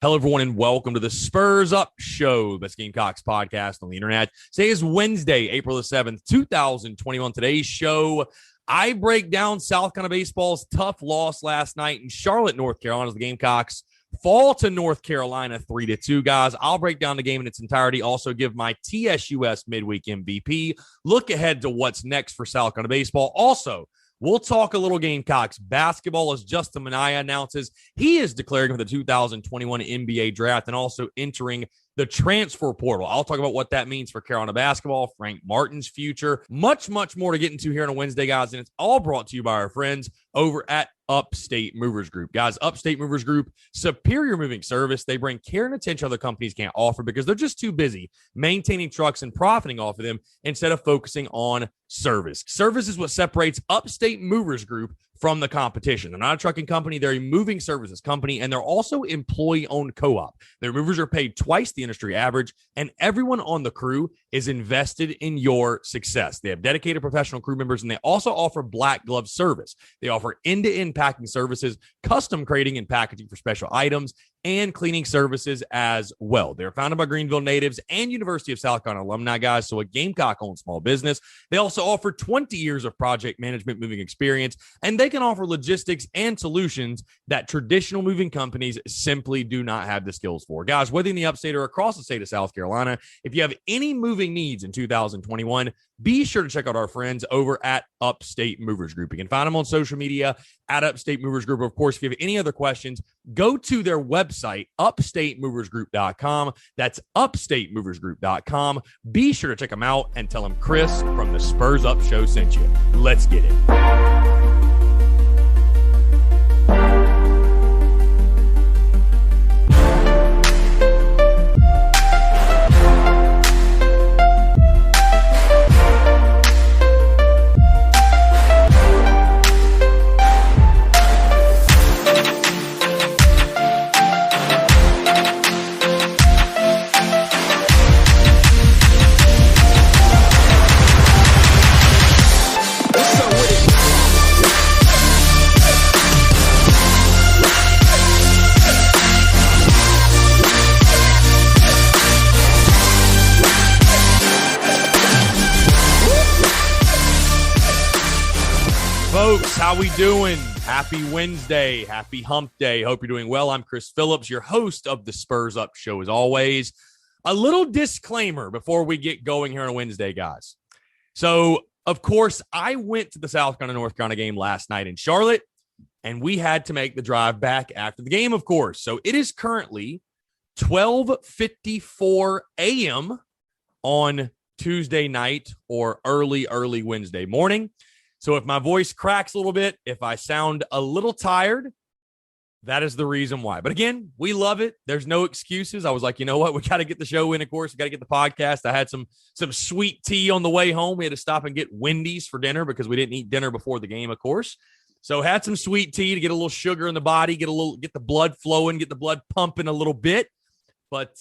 Hello, everyone, and welcome to the Spurs Up Show, best Gamecocks podcast on the internet. Today is Wednesday, April the 7th, 2021. Today's show, I break down South Carolina baseball's tough loss last night in Charlotte, North Carolina, as the Gamecocks fall to North Carolina 3-2, guys. I'll break down the game in its entirety, also give my TSUS Midweek MVP, look ahead to what's next for South Carolina baseball. Also, we'll talk a little Gamecocks basketball as Justin Minaya announces he is declaring for the 2021 NBA draft and also entering the transfer portal. I'll talk about what that means for Carolina basketball, Frank Martin's future, much more to get into here on a Wednesday, guys. And it's all brought to you by our friends over at Upstate Movers Group. Guys, Upstate Movers Group, superior moving service. They bring care and attention other companies can't offer because they're just too busy maintaining trucks and profiting off of them instead of focusing on service. Service is what separates Upstate Movers Group from the competition. They're not a trucking company. They're a moving services company, and they're also employee-owned co-op. Their movers are paid twice the industry average, and everyone on the crew is invested in your success. They have dedicated professional crew members, and they also offer black glove service. They offer end-to-end packing services, custom crating and packaging for special items, and cleaning services as well. They're founded by Greenville natives and University of South Carolina alumni, guys, so a Gamecock-owned small business. They also offer 20 years of project management moving experience, and they can offer logistics and solutions that traditional moving companies simply do not have the skills for. Guys, whether in the upstate or across the state of South Carolina, if you have any moving needs in 2021, be sure to check out our friends over at Upstate Movers Group. You can find them on social media at Upstate Movers Group. Of course, if you have any other questions, go to their website, upstatemoversgroup.com. That's upstatemoversgroup.com. Be sure to check them out and tell them Chris from the Spurs Up Show sent you. Let's get it. Folks, how we doing? Happy Wednesday. Happy hump day. Hope you're doing well. I'm Chris Phillips, your host of the Spurs Up Show as always. A little disclaimer before we get going here on a Wednesday, guys. So, of course, I went to the South Carolina North Carolina game last night in Charlotte, and we had to make the drive back after the game, of course. So it is currently 12:54 a.m. on Tuesday night or early Wednesday morning. So if my voice cracks a little bit, if I sound a little tired, that is the reason why. But again, we love it. There's no excuses. I was like, you know what? We got to get the show in, of course. We got to get the podcast. I had some sweet tea on the way home. We had to stop and get Wendy's for dinner because we didn't eat dinner before the game, of course. So had some sweet tea to get a little sugar in the body, get the blood flowing, get the blood pumping a little bit. But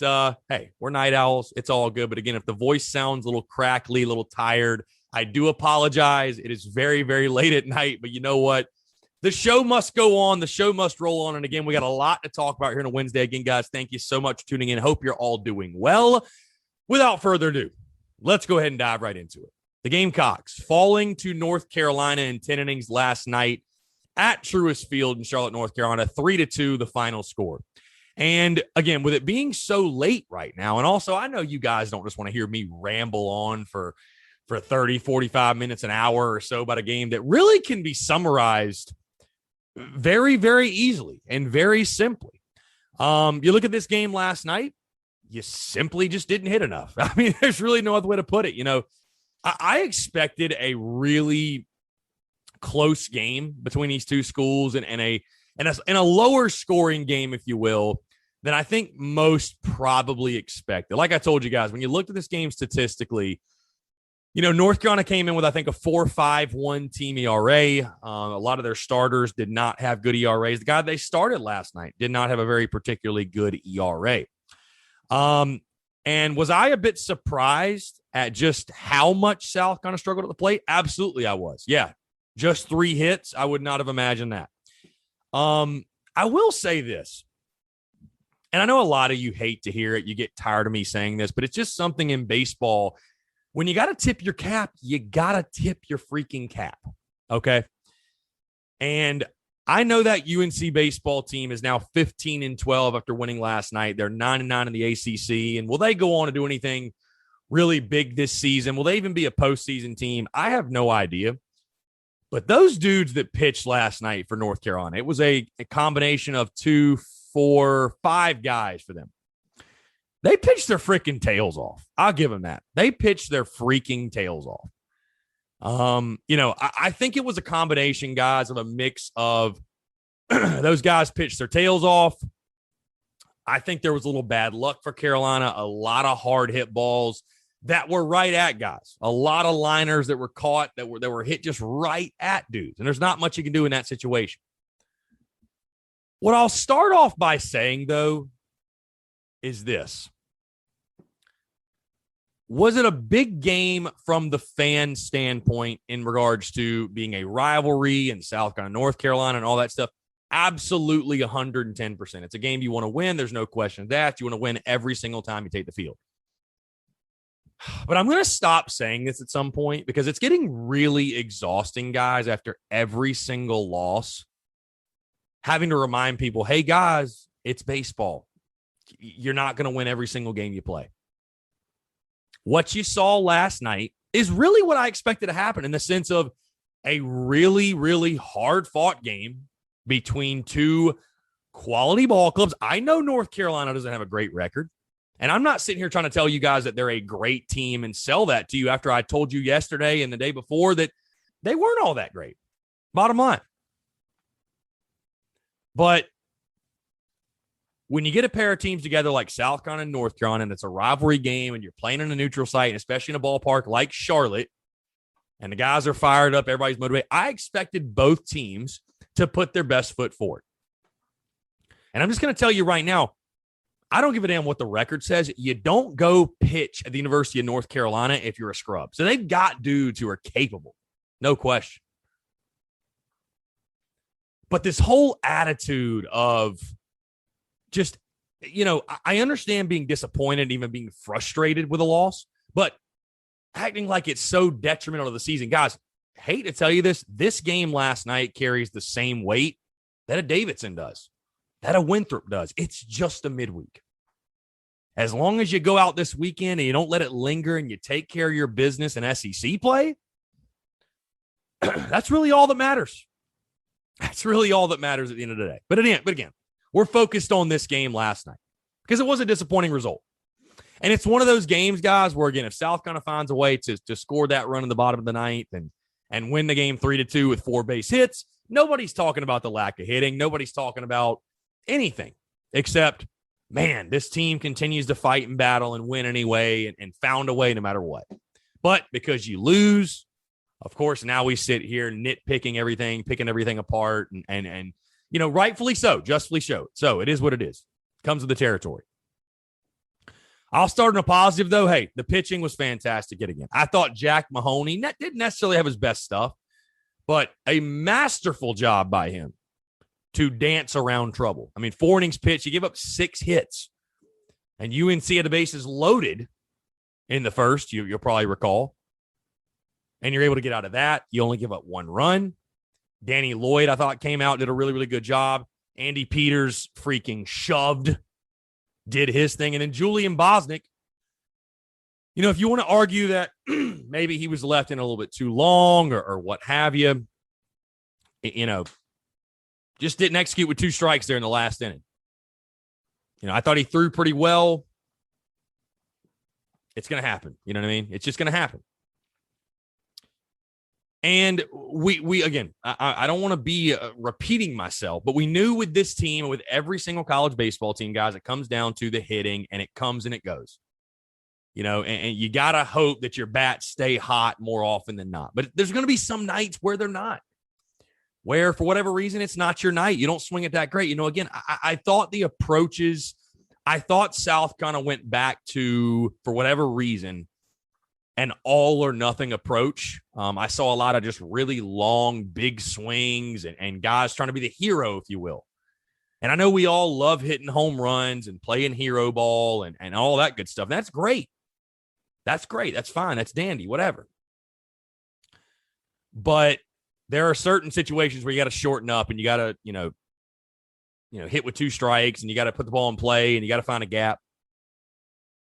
hey, we're night owls. It's all good. But again, if the voice sounds a little crackly, a little tired, I do apologize. It is very, very late at night, but you know what? The show must go on. The show must roll on. And again, we got a lot to talk about here on a Wednesday. Again, guys, thank you so much for tuning in. Hope you're all doing well. Without further ado, let's go ahead and dive right into it. The Gamecocks falling to North Carolina in 10 innings last night at Truist Field in Charlotte, North Carolina, 3-2, the final score. And again, with it being so late right now, and also I know you guys don't just want to hear me ramble on for 30, 45 minutes, an hour or so about a game that really can be summarized very, very easily and very simply. You look at this game last night, you simply just didn't hit enough. I mean, there's really no other way to put it. You know, I expected a really close game between these two schools and a lower scoring game, if you will, than I think most probably expected. Like I told you guys, when you looked at this game statistically, you know, North Carolina came in with, I think, a 4.51 team ERA. A lot of their starters did not have good ERAs. The guy they started last night did not have a very particularly good ERA. And was I a bit surprised at just how much South Carolina struggled at the plate? Absolutely, I was. Yeah, just 3 hits. I would not have imagined that. I will say this. And I know a lot of you hate to hear it. You get tired of me saying this, but it's just something in baseball. When you got to tip your cap, you got to tip your freaking cap. Okay. And I know that UNC baseball team is now 15-12 after winning last night. They're 9-9 in the ACC. And will they go on to do anything really big this season? Will they even be a postseason team? I have no idea. But those dudes that pitched last night for North Carolina, it was a combination of 2, 4, 5 guys for them. They pitched their freaking tails off. I'll give them that. They pitched their freaking tails off. I think it was a combination, guys, of a mix of those guys pitched their tails off. I think there was a little bad luck for Carolina, a lot of hard hit balls that were right at guys, a lot of liners that were caught that were hit just right at dudes. And there's not much you can do in that situation. What I'll start off by saying, though, is this. Was it a big game from the fan standpoint in regards to being a rivalry in South Carolina, North Carolina, and all that stuff? Absolutely 110%. It's a game you want to win. There's no question of that. You want to win every single time you take the field. But I'm going to stop saying this at some point because it's getting really exhausting, guys, after every single loss. Having to remind people, hey, guys, it's baseball. You're not going to win every single game you play. What you saw last night is really what I expected to happen in the sense of a really, really hard-fought game between two quality ball clubs. I know North Carolina doesn't have a great record, and I'm not sitting here trying to tell you guys that they're a great team and sell that to you after I told you yesterday and the day before that they weren't all that great. Bottom line. But when you get a pair of teams together like South Carolina and North Carolina, and it's a rivalry game, and you're playing in a neutral site, and especially in a ballpark like Charlotte, and the guys are fired up, everybody's motivated, I expected both teams to put their best foot forward. And I'm just going to tell you right now, I don't give a damn what the record says. You don't go pitch at the University of North Carolina if you're a scrub. So they've got dudes who are capable, no question. But this whole attitude of just, I understand being disappointed, even being frustrated with a loss, but acting like it's so detrimental to the season. Guys, hate to tell you this game last night carries the same weight that a Davidson does, that a Winthrop does. It's just a midweek. As long as you go out this weekend and you don't let it linger and you take care of your business in SEC play, that's really all that matters. That's really all that matters at the end of the day. But again, we're focused on this game last night because it was a disappointing result. And it's one of those games, guys, where, again, if South Carolina finds a way to score that run in the bottom of the ninth and win the game 3-2 with 4 base hits, nobody's talking about the lack of hitting. Nobody's talking about anything except, man, this team continues to fight and battle and win anyway and found a way no matter what. But because you lose, of course, now we sit here nitpicking everything, picking everything apart, and rightfully so, justly so. So it is what it is. Comes with the territory. I'll start on a positive, though. Hey, the pitching was fantastic yet again. I thought Jack Mahoney didn't necessarily have his best stuff, but a masterful job by him to dance around trouble. I mean, 4 innings pitch, he gave up 6 hits, and UNC had the bases loaded in the first, you'll probably recall. And you're able to get out of that. You only give up 1 run. Danny Lloyd, I thought, came out, did a really, really good job. Andy Peters freaking shoved, did his thing. And then Julian Bosnick, if you want to argue that maybe he was left in a little bit too long or what have you, just didn't execute with 2 strikes there in the last inning. I thought he threw pretty well. It's going to happen. You know what I mean? It's just going to happen. And we again, I don't want to be repeating myself, but we knew with this team, with every single college baseball team, guys, it comes down to the hitting, and it comes and it goes. And you got to hope that your bats stay hot more often than not. But there's going to be some nights where they're not, where for whatever reason, it's not your night. You don't swing it that great. Again, I thought the approaches, I thought South kind of went back to, for whatever reason, an all or nothing approach. I saw a lot of just really long, big swings and guys trying to be the hero, if you will. And I know we all love hitting home runs and playing hero ball and all that good stuff. That's great. That's great. That's fine. That's dandy, whatever. But there are certain situations where you got to shorten up and you got to, hit with 2 strikes and you got to put the ball in play and you got to find a gap.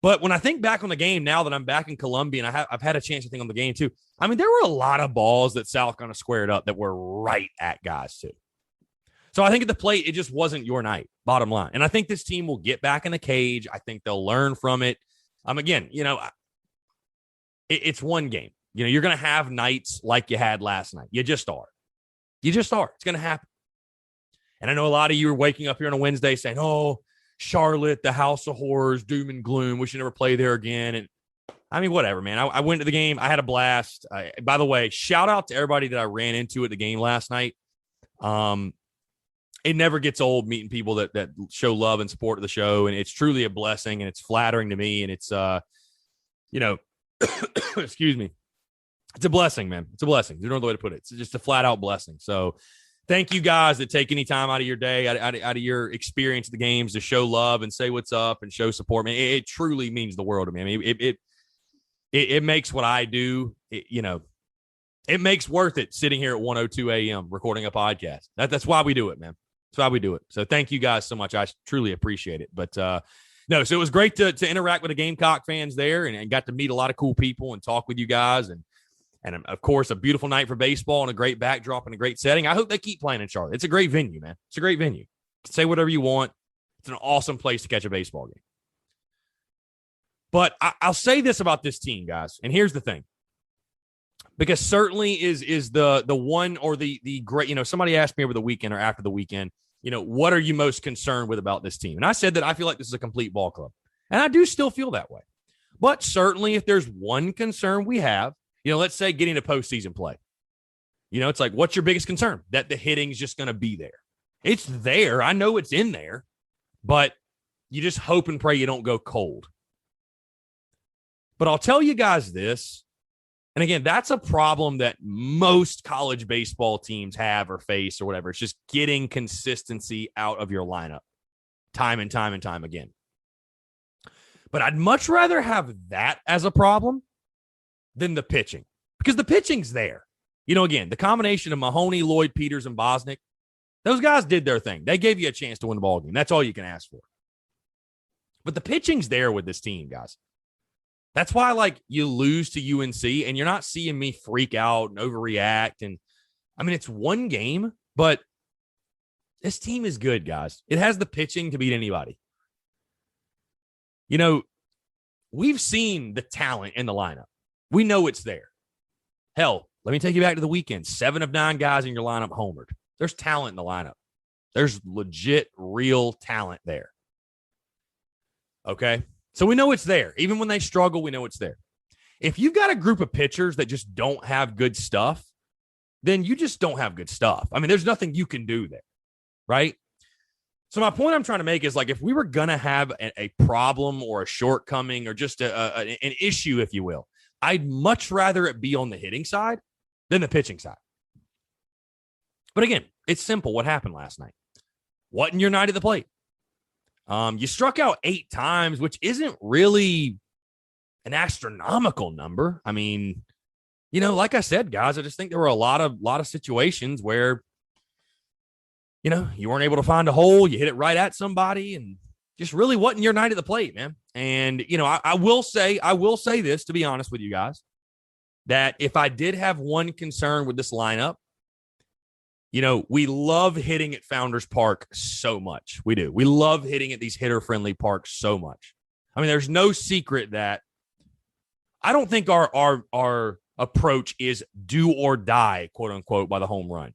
But when I think back on the game now that I'm back in Columbia and I've had a chance to think on the game too, I mean, there were a lot of balls that South kind of squared up that were right at guys too. So I think at the plate, it just wasn't your night, bottom line. And I think this team will get back in the cage. I think they'll learn from it. Again, it's one game. You're going to have nights like you had last night. You just are. You just are. It's going to happen. And I know a lot of you are waking up here on a Wednesday saying, oh, Charlotte, the house of horrors, doom and gloom. We should never play there again. And I mean, whatever, man. I went to the game. I had a blast. By the way, shout out to everybody that I ran into at the game last night. It never gets old meeting people that show love and support of the show. And it's truly a blessing and it's flattering to me. And it's, excuse me. It's a blessing, man. It's a blessing. There's no other way to put it. It's just a flat out blessing. So thank you guys that take any time out of your day, out of your experience of the games to show love and say what's up and show support. Man, it truly means the world to me. I mean, it makes what I do, it makes worth it sitting here at 1:02 a.m. recording a podcast. That's why we do it, man. That's why we do it. So thank you guys so much. I truly appreciate it. But no, so it was great to interact with the Gamecock fans there and got to meet a lot of cool people and talk with you guys. And of course, a beautiful night for baseball and a great backdrop and a great setting. I hope they keep playing in Charlotte. It's a great venue, man. It's a great venue. Say whatever you want. It's an awesome place to catch a baseball game. But I'll say this about this team, guys. And here's the thing. Because certainly is the one or the great, somebody asked me over the weekend or after the weekend, what are you most concerned with about this team? And I said that I feel like this is a complete ball club. And I do still feel that way. But certainly if there's one concern we have, let's say getting to postseason play. It's like, what's your biggest concern? That the hitting's just going to be there. It's there. I know it's in there. But you just hope and pray you don't go cold. But I'll tell you guys this. And again, that's a problem that most college baseball teams have or face or whatever. It's just getting consistency out of your lineup time and time and time again. But I'd much rather have that as a problem than the pitching, because the pitching's there. Again, the combination of Mahoney, Lloyd, Peters, and Bosnick, those guys did their thing. They gave you a chance to win the ball game. That's all you can ask for. But the pitching's there with this team, guys. That's why, you lose to UNC, and you're not seeing me freak out and overreact. And, I mean, it's one game, but this team is good, guys. It has the pitching to beat anybody. We've seen the talent in the lineup. We know it's there. Hell, let me take you back to the weekend. 7 of 9 guys in your lineup homered. There's talent in the lineup. There's legit, real talent there. Okay? So we know it's there. Even when they struggle, we know it's there. If you've got a group of pitchers that just don't have good stuff, then you just don't have good stuff. I mean, there's nothing you can do there, right? So my point I'm trying to make is, if we were going to have a problem or a shortcoming or just an issue, if you will, I'd much rather it be on the hitting side than the pitching side. But again, it's simple what happened last night. Wasn't your night at the plate. You struck out 8 times, which isn't really an astronomical number. I mean, like I said, guys, I just think there were a lot of situations where, you weren't able to find a hole. You hit it right at somebody and just really wasn't your night at the plate, man. And, I will say this, to be honest with you guys, that if I did have one concern with this lineup, we love hitting at Founders Park so much. We do. We love hitting at these hitter-friendly parks so much. I mean, there's no secret that I don't think our approach is do or die, quote unquote, by the home run.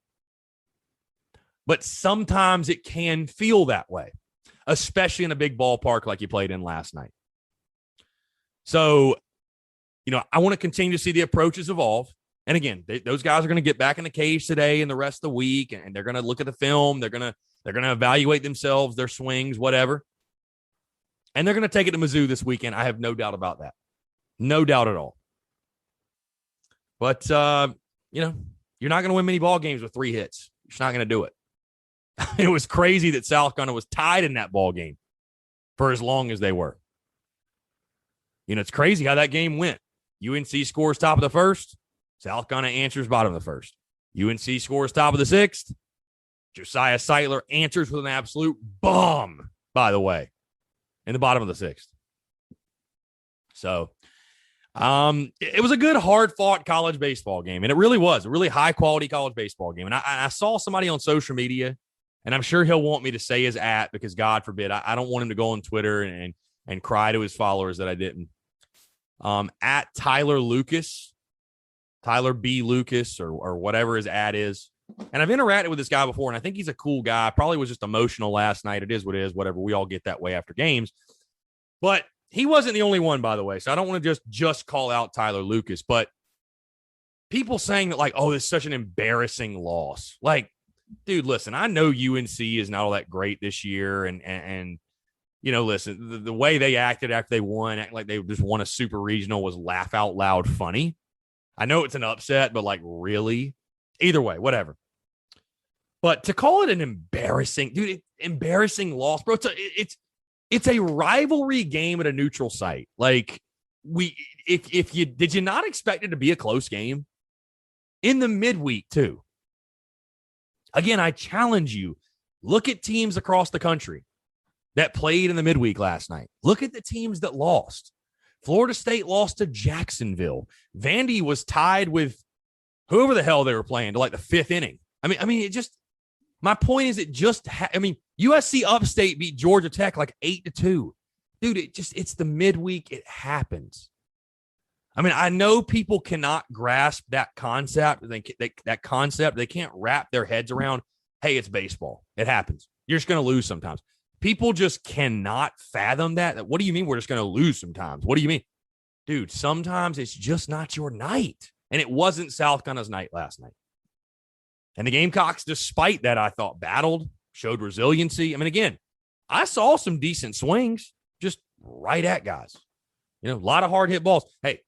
But sometimes it can feel that way, especially in a big ballpark like you played in last night. So, I want to continue to see the approaches evolve. And again, those guys are going to get back in the cage today and the rest of the week, and they're going to look at the film. They're going to evaluate themselves, their swings, whatever. And they're going to take it to Mizzou this weekend. I have no doubt about that. No doubt at all. But, you're not going to win many ball games with 3 hits. You're just not going to do it. It was crazy that South Carolina was tied in that ball game for as long as they were. It's crazy how that game went. UNC scores top of the first. South Carolina answers bottom of the first. UNC scores top of the sixth. Josiah Seitler answers with an absolute bomb, by the way, in the bottom of the sixth. So it was a good, hard-fought college baseball game, and it really was a really high-quality college baseball game. And I saw somebody on social media, and I'm sure he'll want me to say his @ because, God forbid, I don't want him to go on Twitter and cry to his followers that I didn't. At Tyler Lucas, Tyler B. Lucas, or whatever his @ is. And I've interacted with this guy before, and I think he's a cool guy. Probably was just emotional last night. It is what it is, whatever. We all get that way after games. But he wasn't the only one, by the way. So I don't want to just call out Tyler Lucas. But people saying that, like, oh, this is such an embarrassing loss. Like, dude, listen, I know UNC is not all that great this year. And listen, the way they acted after they won, act like they just won a super regional, was laugh out loud funny. I know it's an upset, but, like, really? Either way, whatever. But to call it an embarrassing loss, bro, it's a rivalry game at a neutral site. Like, if you did you not expect it to be a close game in the midweek too? Again, I challenge you, look at teams across the country that played in the midweek last night. Look at the teams that lost. Florida State lost to Jacksonville. Vandy was tied with whoever the hell they were playing to, like, the fifth inning. I mean, it just, my point is, USC Upstate beat Georgia Tech like 8-2. Dude, it's the midweek. It happens. I mean, I know people cannot grasp that concept. That concept, they can't wrap their heads around, hey, it's baseball. It happens. You're just going to lose sometimes. People just cannot fathom that. What do you mean we're just going to lose sometimes? What do you mean? Dude, sometimes it's just not your night. And it wasn't South Carolina's night last night. And the Gamecocks, despite that, I thought battled, showed resiliency. I mean, again, I saw some decent swings just right at guys. A lot of hard hit balls. Hey,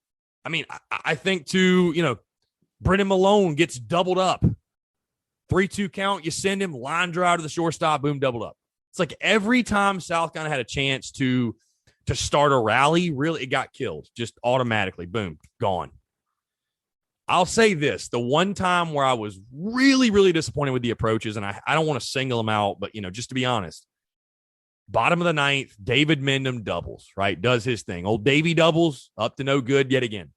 I mean, I think too, Brennan Malone gets doubled up. 3-2 count, you send him, line drive to the shortstop, boom, doubled up. It's like every time South Carolina had a chance to start a rally, really, it got killed. Just automatically, boom, gone. I'll say this. The one time where I was really, really disappointed with the approaches, and I don't want to single them out, but, just to be honest, bottom of the ninth, David Mendham doubles, right? Does his thing. Old Davey doubles, up to no good yet again.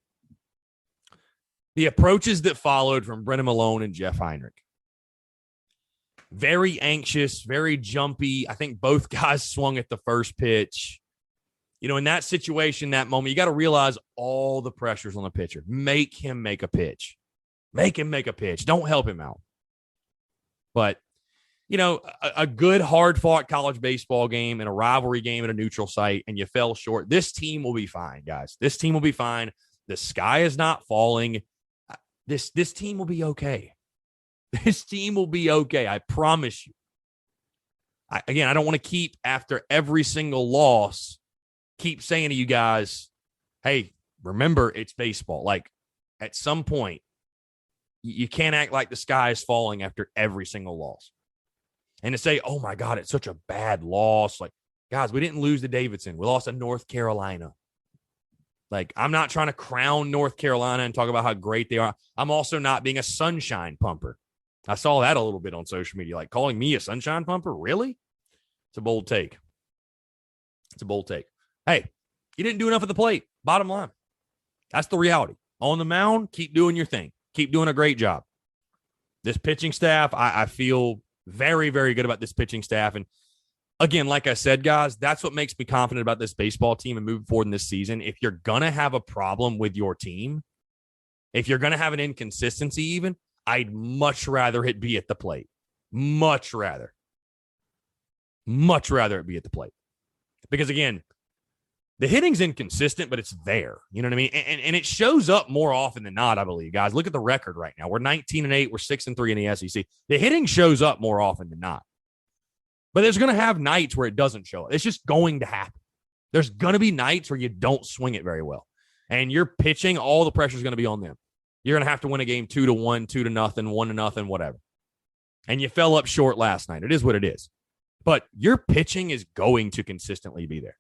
The approaches that followed from Brennan Malone and Jeff Heinrich. Very anxious, very jumpy. I think both guys swung at the first pitch. In that situation, that moment, you got to realize all the pressures on the pitcher. Make him make a pitch. Make him make a pitch. Don't help him out. But, a good, hard-fought college baseball game and a rivalry game at a neutral site, and you fell short. This team will be fine, guys. This team will be fine. The sky is not falling. This team will be okay. This team will be okay. I promise you. I don't want to keep, after every single loss, keep saying to you guys, hey, remember, it's baseball. Like, at some point, you can't act like the sky is falling after every single loss. And to say, oh, my God, it's such a bad loss. Like, guys, we didn't lose to Davidson. We lost to North Carolina. Like, I'm not trying to crown North Carolina and talk about how great they are. I'm also not being a sunshine pumper. I saw that a little bit on social media. Like, calling me a sunshine pumper? Really? It's a bold take. Hey, you didn't do enough at the plate. Bottom line. That's the reality. On the mound, keep doing your thing. Keep doing a great job. This pitching staff, I feel very, very good about this pitching staff. And again, like I said, guys, that's what makes me confident about this baseball team and moving forward in this season. If you're going to have a problem with your team, if you're going to have an inconsistency even, I'd much rather it be at the plate. Much rather it be at the plate. Because, again, the hitting's inconsistent, but it's there. You know what I mean? And it shows up more often than not, I believe. Guys, look at the record right now. We're 19-8. We're 6-3 in the SEC. The hitting shows up more often than not. But there's going to have nights where it doesn't show up. It's just going to happen. There's going to be nights where you don't swing it very well. And you're pitching, all the pressure is going to be on them. You're going to have to win a game 2-1, 2-0, 1-0, whatever. and you fell up short last night. It is what it is. But your pitching is going to consistently be there.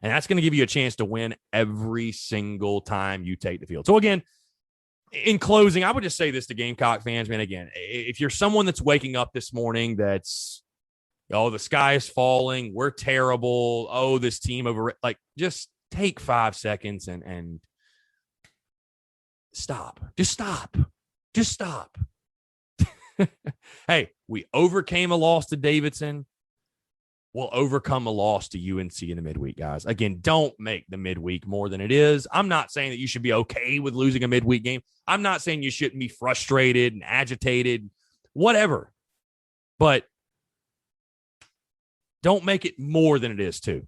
And that's going to give you a chance to win every single time you take the field. So, again, in closing, I would just say this to Gamecock fans, man. Again, if you're someone that's waking up this morning that's, oh, the sky is falling, we're terrible, oh, this team just take 5 seconds and stop. Just stop. Just stop. Hey, we overcame a loss to Davidson. We'll overcome a loss to UNC in the midweek, guys. Again, don't make the midweek more than it is. I'm not saying that you should be okay with losing a midweek game. I'm not saying you shouldn't be frustrated and agitated, whatever. But don't make it more than it is, too.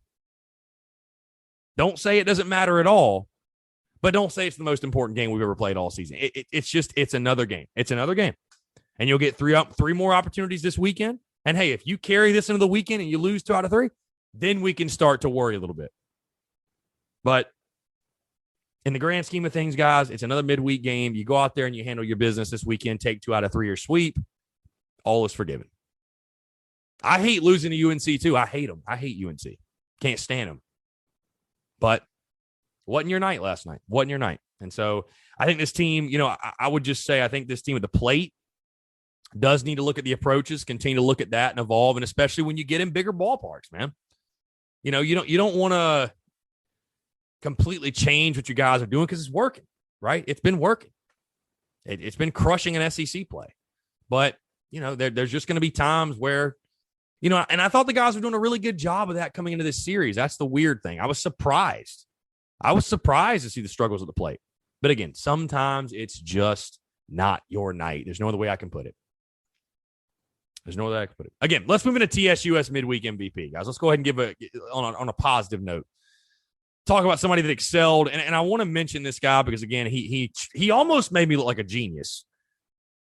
Don't say it doesn't matter at all, but don't say it's the most important game we've ever played all season. It's another game. It's another game. And you'll get three more opportunities this weekend. And, hey, if you carry this into the weekend and you lose 2 out of 3, then we can start to worry a little bit. But in the grand scheme of things, guys, it's another midweek game. You go out there and you handle your business this weekend, take 2 out of 3 or sweep. All is forgiven. I hate losing to UNC, too. I hate them. I hate UNC. Can't stand them. But wasn't your night last night. Wasn't your night. And so I think this team, I would just say I think this team at the plate does need to look at the approaches, continue to look at that and evolve, and especially when you get in bigger ballparks, man. You don't want to completely change what you guys are doing because it's working, right? It's been working. It's been crushing an SEC play. But, there's just going to be times where, and I thought the guys were doing a really good job of that coming into this series. That's the weird thing. I was surprised. To see the struggles at the plate. But again, sometimes it's just not your night. There's no other way I can put it. Again, let's move into TSUS Midweek MVP, guys. Let's go ahead and give on a positive note. Talk about somebody that excelled, and I want to mention this guy because, again, he almost made me look like a genius.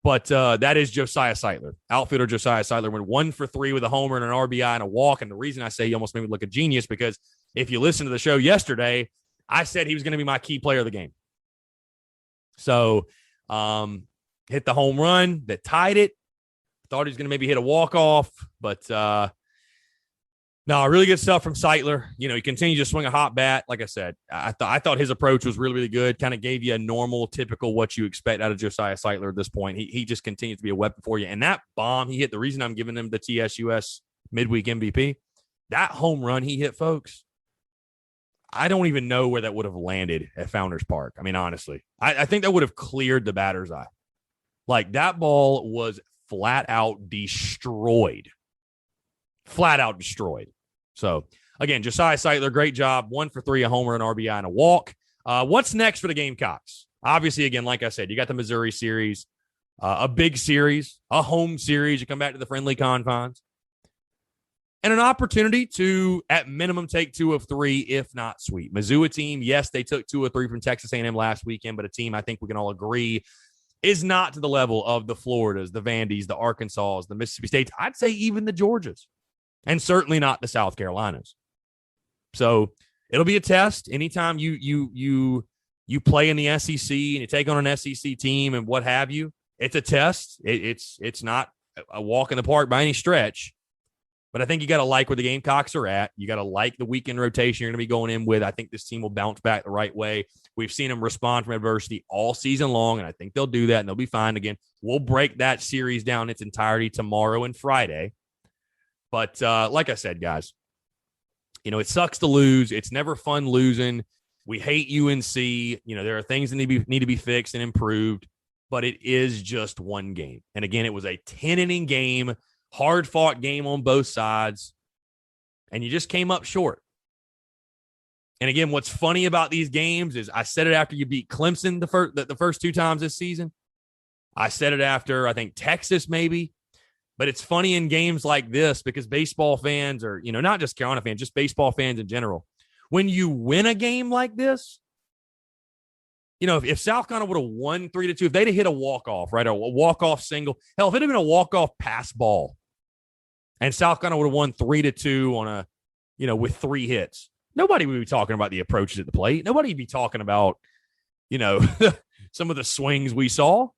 But that is Josiah Seitler. Outfielder Josiah Seitler went 1 for 3 with a homer and an RBI and a walk. And the reason I say he almost made me look a genius because if you listen to the show yesterday, I said he was going to be my key player of the game. So hit the home run that tied it. Thought he was going to maybe hit a walk-off, but no, really good stuff from Seitler. He continues to swing a hot bat. Like I said, I thought his approach was really, really good. Kind of gave you a normal, typical what you expect out of Josiah Seitler at this point. He just continues to be a weapon for you. And that bomb he hit, the reason I'm giving him the TSUS Midweek MVP, that home run he hit, folks, I don't even know where that would have landed at Founders Park. I mean, honestly, I think that would have cleared the batter's eye. Like, that ball was flat out destroyed. So, again, Josiah Seitler, great job. 1 for 3, a homer, an RBI, and a walk. What's next for the Gamecocks? Obviously, again, like I said, you got the Missouri series, a big series, a home series. You come back to the friendly confines. And an opportunity to, at minimum, take 2 of 3, if not sweep. Mizzou, a team, yes, they took 2 of 3 from Texas A&M last weekend, but a team I think we can all agree is not to the level of the Floridas, the Vandies, the Arkansas, the Mississippi States. I'd say even the Georgias, and certainly not the South Carolinas. So it'll be a test. Anytime you play in the SEC and you take on an SEC team and what have you, it's a test. It's not a walk in the park by any stretch. But I think you got to like where the Gamecocks are at. You got to like the weekend rotation you're going to be going in with. I think this team will bounce back the right way. We've seen them respond from adversity all season long, and I think they'll do that, and they'll be fine. Again, we'll break that series down in its entirety tomorrow and Friday. But like I said, guys, it sucks to lose. It's never fun losing. We hate UNC. There are things that need to be fixed and improved, but it is just one game. And again, it was a 10-inning game. Hard-fought game on both sides, and you just came up short. And again, what's funny about these games is I said it after you beat Clemson the first 2 times this season. I said it after, I think, Texas maybe. But it's funny in games like this because baseball fans are, not just Carolina fans, just baseball fans in general. When you win a game like this, if South Carolina would have won 3-2, if they'd have hit a walk-off, right, a walk-off single, hell, if it had been a walk-off pass ball, and South Carolina would have won 3-2 on with 3 hits, nobody would be talking about the approaches at the plate. Nobody would be talking about, some of the swings we saw.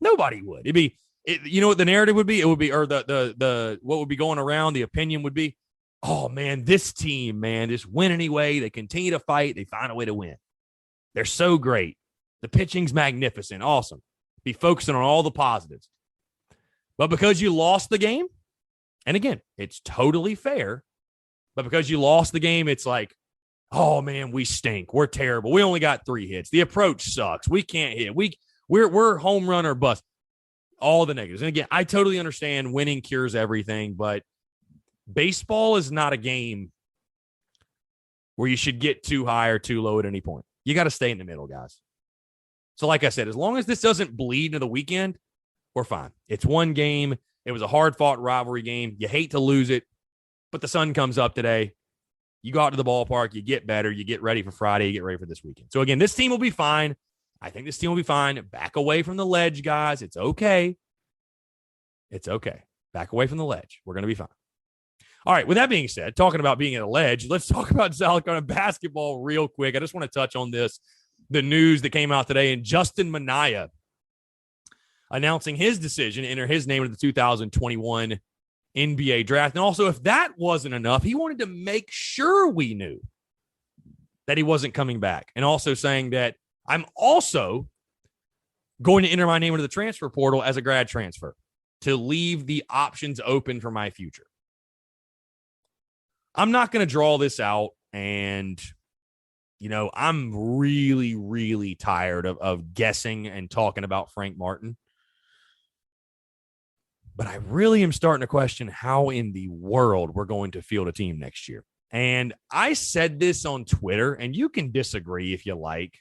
Nobody would. It'd be, You know what the narrative would be? It would be, or the what would be going around, the opinion would be, oh, man, this team, man, just win anyway. They continue to fight. They find a way to win. They're so great. The pitching's magnificent. Awesome. Be focusing on all the positives. But because you lost the game, and again, it's totally fair, but because you lost the game, it's like, oh, man, we stink. We're terrible. We only got 3 hits. The approach sucks. We can't hit. We're home run or bust. All the negatives. And again, I totally understand winning cures everything, but baseball is not a game where you should get too high or too low at any point. You got to stay in the middle, guys. So like I said, as long as this doesn't bleed into the weekend, we're fine. It's one game. It was a hard-fought rivalry game. You hate to lose it, but the sun comes up today. You go out to the ballpark. You get better. You get ready for Friday. You get ready for this weekend. So again, this team will be fine. I think this team will be fine. Back away from the ledge, guys. It's okay. It's okay. Back away from the ledge. We're going to be fine. All right, with that being said, talking about being at a ledge, let's talk about South Carolina basketball real quick. I just want to touch on this, the news that came out today, and Justin Minaya announcing his decision to enter his name into the 2021 NBA draft. And also, if that wasn't enough, he wanted to make sure we knew that he wasn't coming back, and also saying that I'm also going to enter my name into the transfer portal as a grad transfer to leave the options open for my future. I'm not going to draw this out, and, you know, I'm really, really tired of guessing and talking about Frank Martin. But I really am starting to question how in the world we're going to field a team next year. And I said this on Twitter, and you can disagree if you like.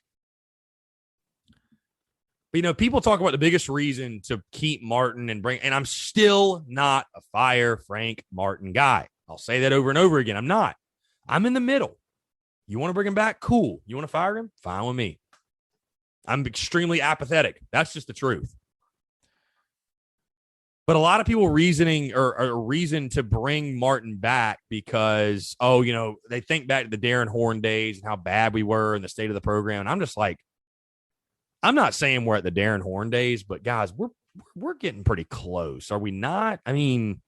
But, you know, people talk about the biggest reason to keep Martin and I'm still not a fire Frank Martin guy. I'll say that over and over again. I'm not. I'm in the middle. You want to bring him back? Cool. You want to fire him? Fine with me. I'm extremely apathetic. That's just the truth. But a lot of people reason to bring Martin back because, oh, you know, they think back to the Darren Horn days and how bad we were in the state of the program. And I'm just like, I'm not saying we're at the Darren Horn days, but guys, we're getting pretty close. Are we not? I mean,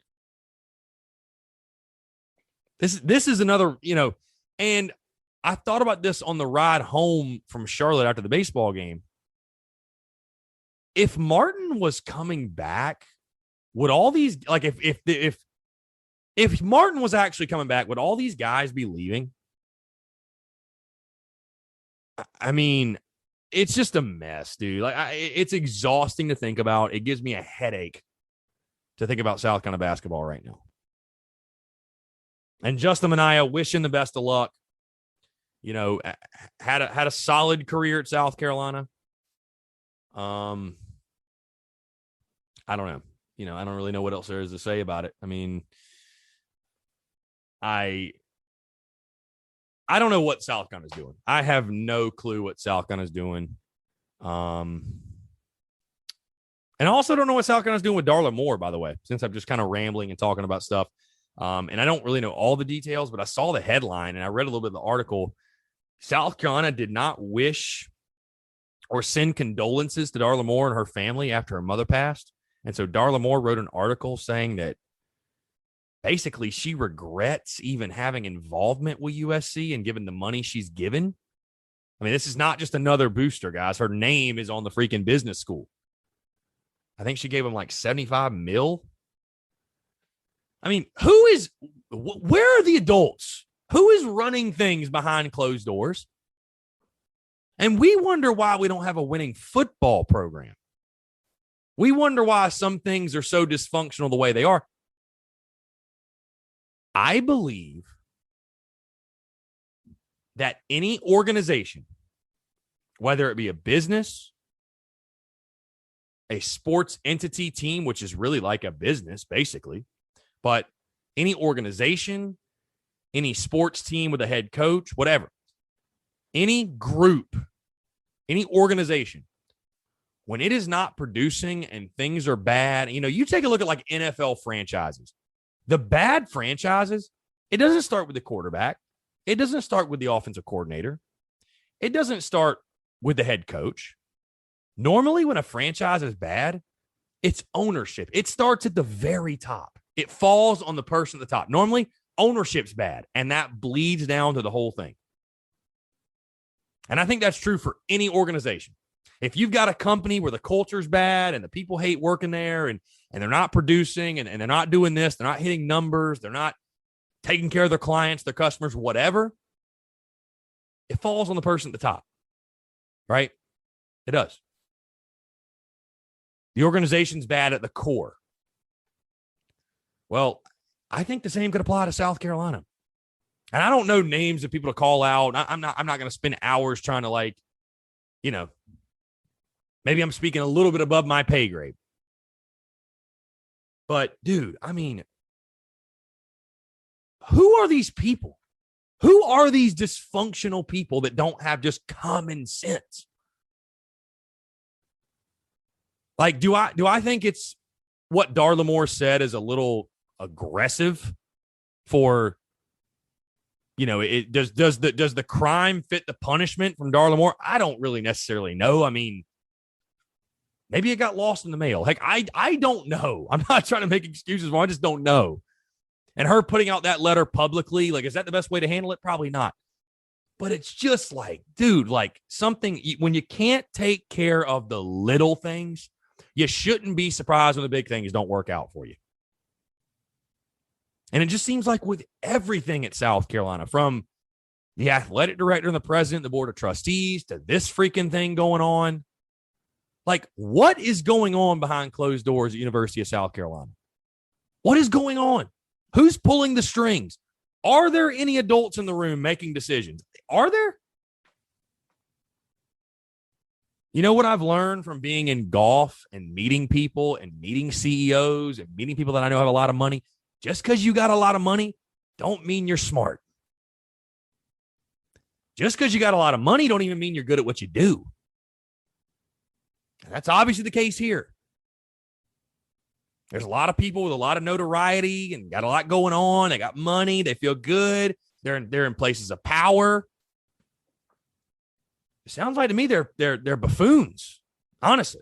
this is another, you know, and I thought about this on the ride home from Charlotte after the baseball game. If Martin was coming back, would all these, like, if Martin was actually coming back, would all these guys be leaving? I mean, it's just a mess, dude. Like, it's exhausting to think about. It gives me a headache to think about South Carolina basketball right now. And Justin Minaya, wishing the best of luck. You know, had a solid career at South Carolina. I don't know. You know, I don't really know what else there is to say about it. I mean, I don't know what South Carolina's doing. I have no clue what South Carolina's doing. And I also don't know what South Carolina's doing with Darla Moore, by the way, since I'm just kind of rambling and talking about stuff. And I don't really know all the details, but I saw the headline and I read a little bit of the article. South Carolina did not wish or send condolences to Darla Moore and her family after her mother passed. And so Darla Moore wrote an article saying that basically she regrets even having involvement with USC and given the money she's given. I mean, this is not just another booster, guys. Her name is on the freaking business school. I think she gave him like $75 million. I mean, where are the adults? Who is running things behind closed doors? And we wonder why we don't have a winning football program. We wonder why some things are so dysfunctional the way they are. I believe that any organization, whether it be a business, a sports entity team, which is really like a business, basically, but any organization, any sports team with a head coach, whatever, any group, any organization, when it is not producing and things are bad, you know, you take a look at like NFL franchises. The bad franchises, it doesn't start with the quarterback. It doesn't start with the offensive coordinator. It doesn't start with the head coach. Normally, when a franchise is bad, It's ownership. It starts at the very top. It falls on the person at the top. Normally, ownership's bad, and that bleeds down to the whole thing. And I think that's true for any organization. If you've got a company where the culture's bad and the people hate working there and they're not producing and they're not doing this, they're not hitting numbers, they're not taking care of their clients, their customers, whatever, it falls on the person at the top, right? It does. The organization's bad at the core. Well, I think the same could apply to South Carolina. And I don't know names of people to call out. I'm not going to spend hours trying to maybe I'm speaking a little bit above my pay grade. But dude, I mean, who are these people? Who are these dysfunctional people that don't have just common sense? Like, do I think it's what Darla Moore said is a little aggressive for, does the crime fit the punishment from Darla Moore? I don't really necessarily know. I mean, maybe it got lost in the mail. Heck, I don't know. I'm not trying to make excuses. I just don't know. And her putting out that letter publicly, like, is that the best way to handle it? Probably not. But it's just like, dude, like something, when you can't take care of the little things, you shouldn't be surprised when the big things don't work out for you. And it just seems like with everything at South Carolina, from the athletic director and the president, the board of trustees, to this freaking thing going on, like, what is going on behind closed doors at University of South Carolina? What is going on? Who's pulling the strings? Are there any adults in the room making decisions? Are there? You know what I've learned from being in golf and meeting people and meeting CEOs and meeting people that I know have a lot of money? Just because you got a lot of money don't mean you're smart. Just because you got a lot of money don't even mean you're good at what you do. And that's obviously the case here. There's a lot of people with a lot of notoriety and got a lot going on. They got money. They feel good. They're in places of power. It sounds like to me they're buffoons, honestly.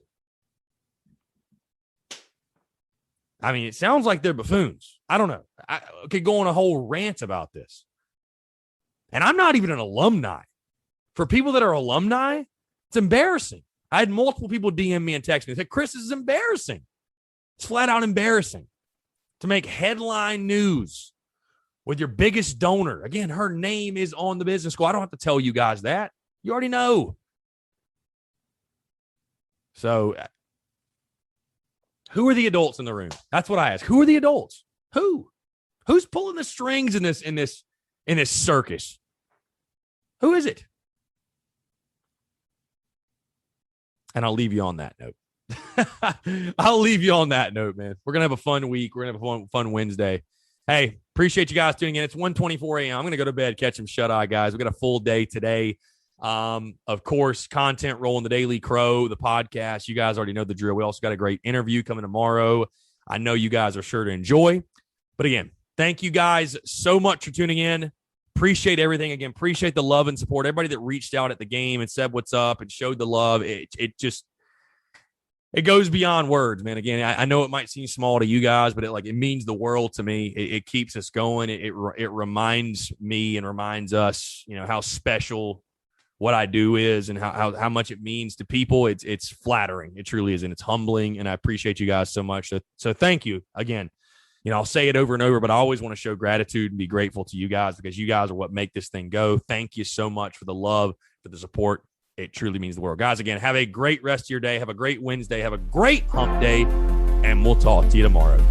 I mean, it sounds like they're buffoons. I don't know. I could go on a whole rant about this. And I'm not even an alumni. For people that are alumni, it's embarrassing. I had multiple people DM me and text me and say, Chris, this is embarrassing. It's flat out embarrassing to make headline news with your biggest donor. Again, her name is on the business school. I don't have to tell you guys that. You already know. So who are the adults in the room? That's what I ask. Who are the adults? Who's pulling the strings in this circus? Who is it? And I'll leave you on that note. I'll leave you on that note, man. We're going to have a fun week. We're going to have a fun Wednesday. Hey, appreciate you guys tuning in. It's 1:24 a.m. I'm going to go to bed, catch some shut-eye, guys. We got a full day today. Of course, content rolling, the Daily Crow, the podcast. You guys already know the drill. We also got a great interview coming tomorrow. I know you guys are sure to enjoy. But again, thank you guys so much for tuning in. Appreciate everything. Again, appreciate the love and support. Everybody that reached out at the game and said what's up and showed the love. It goes beyond words, man. Again, I know it might seem small to you guys, but it means the world to me. It keeps us going. It reminds me and reminds us, how special what I do is and how much it means to people. It's flattering. It truly is, and it's humbling. And I appreciate you guys so much. So thank you again. I'll say it over and over, but I always want to show gratitude and be grateful to you guys because you guys are what make this thing go. Thank you so much for the love, for the support. It truly means the world. Guys, again, have a great rest of your day. Have a great Wednesday. Have a great hump day, and we'll talk to you tomorrow.